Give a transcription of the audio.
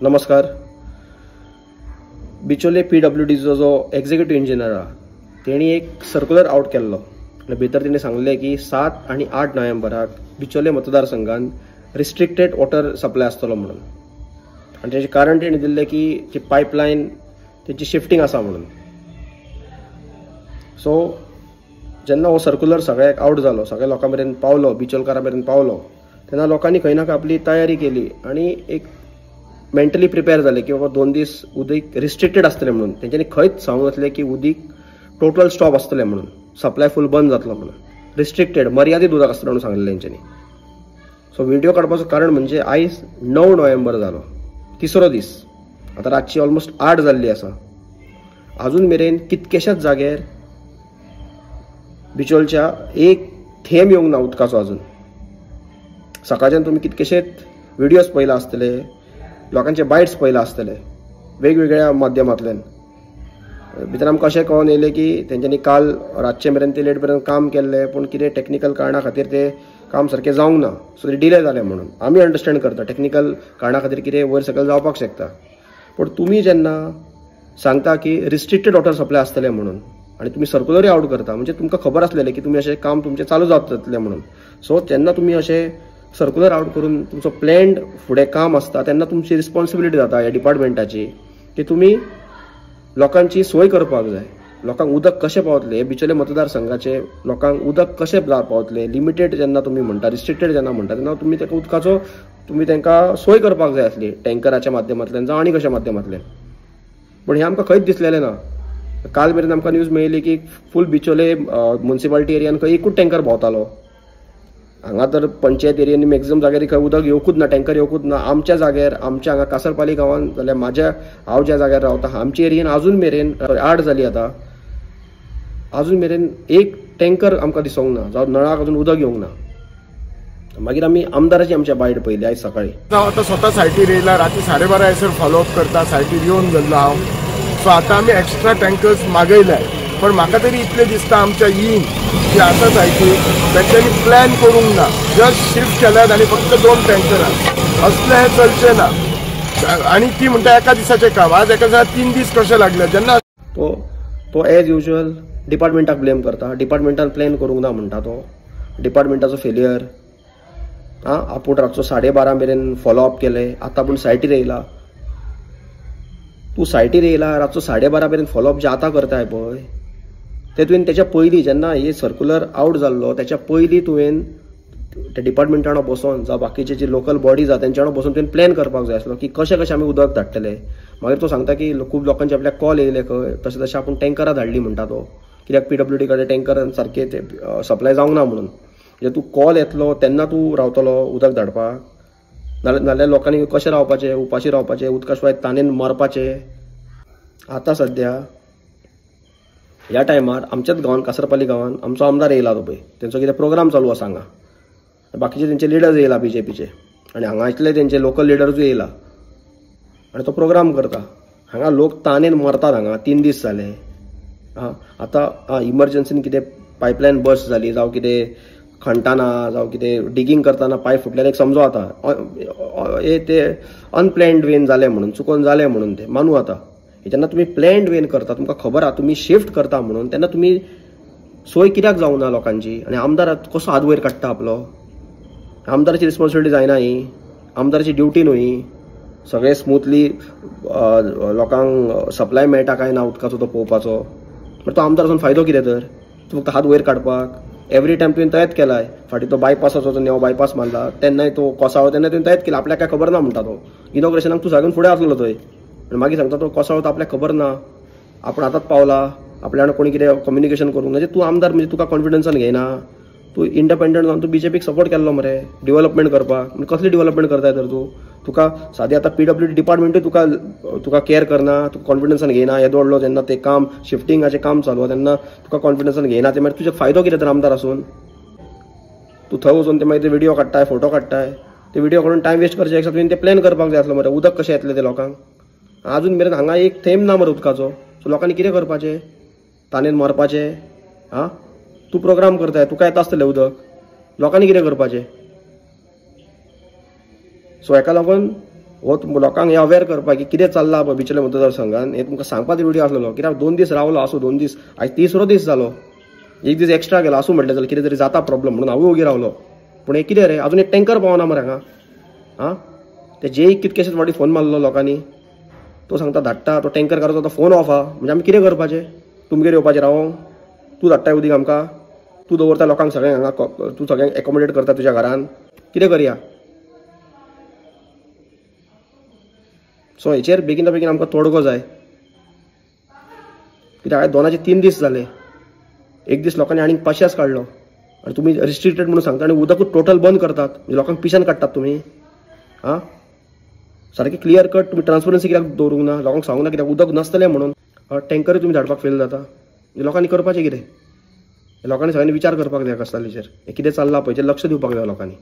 नमस्कार. बिचोले PWDचो जो executive engineer हा तेणी एक सर्क्युलर आउट केल्लो आनी भितर तेणी सांगलें की 7 आनी 8 नोव्हेंबराक बिचोले मतदारसंघात रिस्ट्रिक्टेड वॉटर सप्लाय आसतलो म्हणून. आनी तेजें कारण तेणी दिल्लें की जी पायपलायन तेची शिफ्टिंग आसा म्हणून. सो जेन्ना हो सर्क्युलर सगळ्याक आउट जालो, सगळ्या लोकां मेरेन पावलो, बिचोलकारां मेरेन पावलो, तेन्ना लोकांनी खंय ना आपली तयारी केली आनी एक मेंटली प्रिपेर जाले की बाबा 2 दीस उदीक रिस्ट्रिक्टेड आसतलें म्हणून. तेंच्यांनी खंयच सांगूंक नासलें की उदीक टोटल स्टॉप आसतलें म्हणून, सप्लाय फूल बंद जातलो म्हणून. रिस्ट्रिक्टेड मर्यादीत उदक आसतलें म्हणून सांगलें तेंच्यांनी. सो व्हिडिओ काडपाचो कारण म्हणजे आयज 9 नोव्हेंबर जालो, तिसरो दीस. आतां रातची ऑलमोस्ट 8 जाल्ली आसा. अजून मेरेन कितकेशाच जाग्यार बिचोलच्या एक थेंब येवंक ना उदकाचो अजून. सकाळच्यान तुमी कितकेशेच व्हिडिओज पळयला आसतले, लोकांचे बायट्स पळयला आसतले वेगवेगळ्या माध्यमांतल्यान. भितर आमकां अशें कळून येयलें की तेंच्यांनी काल रातचे मेरेन ते लेट पर्यंत काम केल्लें, पूण कितें टेक्निकल कारणां खातीर ते काम सारकें जावंक ना, सो ते डिले जालें म्हणून. आमी अंडरस्टँड करता टेक्निकल कारणां खातीर कितें वयर सकयल जावपाक शकता. पूण तुमी जेन्ना सांगता की रिस्ट्रिक्टेड वॉटर सप्लाय आसतलें म्हणून आनी तुमी सर्क्युलरी आउट करता, म्हणजे तुमकां खबर आसलेलें की तुमी अशें काम तुमचें चालू जातलें म्हणून. सो जेन्ना तुमी अशें सर्क्युलर आउट करून तुमचो प्लॅन्ड फुडें काम आसता तेन्ना तुमची रिस्पॉन्सिबिलिटी जाता ह्या डिपार्टमेंटाची की तुमी लोकांची सोय करपाक जाय. लोकांक उदक कशें पावतलें, हे बिचोले मतदारसंघाचे लोकांक उदक कशें पावतलें. लिमिटेड जेन्ना तुमी म्हणटा, रिस्ट्रिक्टेड जेन्ना म्हणटा, तेन्ना तुमी ताका उदकाचो तुमी तांकां सोय करपाक जाय आसली, टँकराच्या माध्यमांतल्यान जावं आनी कशा माध्यमांतल्यान. पूण हें आमकां खंयच दिसलेलें ना. काल मेरेन आमकां न्यूज मेळिल्ली की फूल बिचोले म्युनिसिपालिटी एरियान खंय एकूच टँकर भोंवतालो. हांगा तर पंचायत एरियांनी मॅक्झिमम जाग्यार खंय उदक येवकूच ना, टँकर येवकूच ना. आमच्या जाग्यार, आमच्या हांगा कासरपाली गांवांत जाल्यार हांव ज्या जाग्यार रावता आमच्या एरियेन अजून मेरेन 8 जाली आतां, अजून मेरेन एक टँकर आमकां दिसूंक ना, जावं नळाक अजून उदक येवंक ना. मागीर आमी आमदाराची आमच्या बायट पळयली आयज सकाळी. हांव आतां स्वता सायटीर येयला, राती 12:30 हयसर फॉलोअप करता, सायटीर येवन गेल्लो हांव. सो आतां आमी एक्स्ट्रा टँकर्स मागयल्याय. पण म्हाका तरी इतलें दिसता आमच्या जी आसा सायटीर तेंच्यांनी प्लॅन करूंक ना, जस्ट शिफ्ट केल्यात आनी फक्त 2 टँकरां. असलें हें चलचें ना. आनी ती म्हणटा एका दिसाचें काम, आज एका दिसा 3 दीस कशें लागले. जेन्ना तो एज युजल डिपार्टमेंटाक ब्लेम करता. डिपार्टमेंटान प्लॅन करूंक ना म्हणटा तो. डिपार्टमेंटाचो फेलियर. आपूण रातचो 12:30 मेरेन फॉलोअप केले, आतां पूण सायटीर येयला. तूं सायटीर येयला, रातचो 12:30 मेरेन फॉलोअप जे आतां करताय पळय, ते तुवें तेच्या पयलीं जेन्ना हे सर्क्युलर आउट जाल्लो तेच्या पयलीं तुवें त्या डिपार्टमेंटा वांगडा बसोन जावं बाकीचे जे लोकल बॉडीज आसा तेंच्या वांगडा बसून तुवें प्लॅन करपाक जाय आसलो की कशें आमी उदक धाडटले. मागीर तो सांगता की खूब लोकांचे आपल्याक कॉल येयले खंय, तशें आपूण टँकरां धाडली म्हणटा तो. कित्याक PWD कडेन टँकर सारके ते सप्लाय जावंक ना म्हणून. म्हणजे तूं कॉल येतलो तेन्ना तूं रावतलो उदक धाडपाक, नाल्यार लोकांनी कशें रावपाचें, उपाशी रावपाचें, उदका शिवाय तानेन मरपाचें. आतां सद्या ह्या टायमार आमच्याच गांवांत, कासरपाली गांवांत आमचो आमदार येयला तो पळय, तेंचो कितें प्रोग्राम चालू आसा हांगा. बाकीचे तेंचे लिडर्स येयला BJPचे आनी हांगा इतले तेंचे लोकल लिडर्सूय येयला आनी तो प्रोग्राम करता. हांगा लोक तानेन मरतात. हांगा 3 दीस जाले. आतां इमर्जन्सीन कितें पायपलायन बस्ट जाली, जावं कितें खणटाना, जावं कितें डिगींग करतना पायप फुटल्यार एक समजो आता ते अनप्लॅन्ड वेन जालें म्हणून, चुकोन जालें म्हणून ते मानू. आतां जेन्ना तुमी प्लॅन्ड वेन करता, तुमकां खबर आहा तुमी शिफ्ट करता म्हणून, तेन्ना तुमी सोय कित्याक जावंक ना लोकांची. आनी आमदार कसो हात वयर काडटा आपलो. आमदाराची रिस्पॉन्सिबिलिटी जायना ही, आमदाराची ड्युटी न्हू ही. सगळें स्मुथली लोकांक सप्लाय मेळटा काय ना उदकाचो तो पळोवपाचो. बट तो आमदार वचून फायदो कितें तर. तूं फक्त हात वयर काडपाक एवरी टायम तुवें तयात केलाय. फाटीं तो बायपासाचो जो नवो बायपास मारला तेन्नाय तो कोसाळो तेन्ना तुवें तयात केला. आपल्याक काय खबर ना म्हणटा तो. इनॉग्रेशनाक तूं सागून फुडें आसलो थंय आनी मागीर सांगता तो कोसाळो तो आपल्याक खबर ना, आपूण आतांच पावला, आपल्या वांगडा कोणी कितें कम्युनिकेशन करूंक. म्हणजे तूं आमदार म्हणजे तुका कॉन्फिडन्सान घेयना. तूं इंडिपेंडंट जावन तूं BJPक सपोर्ट केल्लो मरे डेव्हलपमेंट करपाक. म्हणजे कसली डेव्हलपमेंट करताय तर तुका सादी आतां PWD डिपार्टमेंटूय तुका केअर करना, तुका कॉन्फिडन्सान घेयना. येदो व्हडलो जेन्ना तें काम शिफ्टिंगाचें काम चालू तेन्ना तुका कॉन्फिडन्सान घेयना. ते मागीर तुजें फायदो कितें तर आमदार आसून. तूं थंय वचून ते मागीर ते व्हिडिओ काडटाय, फोटो काडटाय. ते व्हिडिओ काडून टायम वेस्ट करचे पेक्षा तुवें ते प्लॅन करपाक जाय आसलो मरे. उदक कशें येतलें ते लोकांक. अजून मेरेन हांगा एक थेंब ना मरे उदकाचो. सो लोकांनी कितें करपाचें, तानेन मरपाचें. तूं प्रोग्राम करताय, तुका येता आसतलें उदक, लोकांनी कितें करपाचें. सो हेका लागून हो लोकांक हे अवेअर करपाक की कितें चल्लां पळय बिचोले मतदारसंघान हे तुमकां सांगपाक व्हिडिओ आसलो कित्याक 2 दीस रावलो आसूं 2 दीस आयज 3रो दीस जालो 1 दीस एक्स्ट्रा गेलो आसूं म्हटलें जाल्यार कितें तरी जाता प्रॉब्लम म्हणून हांवूय ओगी रावलो पूण हे कितें रे अजून एक टँकर पावना मरे हांगा हां ते जे कितकेशेच फावटी फोन मारलो लोकांनी तो सांगता धाडटा तो टँकर करता तो फोन ऑफ आहा म्हणजे आमी कितें करपाचें तुमगेर येवपाचें रावोंक तूं धाडटाय उदीक आमकां तूं दवरता लोकांक सगळ्यांक हांगा तूं सगळ्यांक एकोमोडेट करता तुज्या घरान कितें करया सो हेचेर बेगिना बेगीन आमकां तोडगो जाय कित्याक हांवें 2 दीस जाले 1 दीस लोकांनी आनीक पाशयेस काडलो आनी तुमी रिस्ट्रिक्टेड म्हणून सांगता आनी उदकूच टोटल बंद करतात म्हणजे लोकांक पिशान काडटात तुमी हां सारकें क्लियर कट तुमी ट्रान्सपरन्सी कित्याक दवरूंक ना लोकांक सांगूंक ना कित्याक उदक नासतलें म्हणून टँकरूय तुमी धाडपाक फेल जाता म्हणजे लोकांनी करपाचें कितें लोकांनी सगळ्यांनी विचार करपाक जाय कस्तालीचेर हें कितें चल्लां पळय लक्ष दिवपाक जाय लोकांनी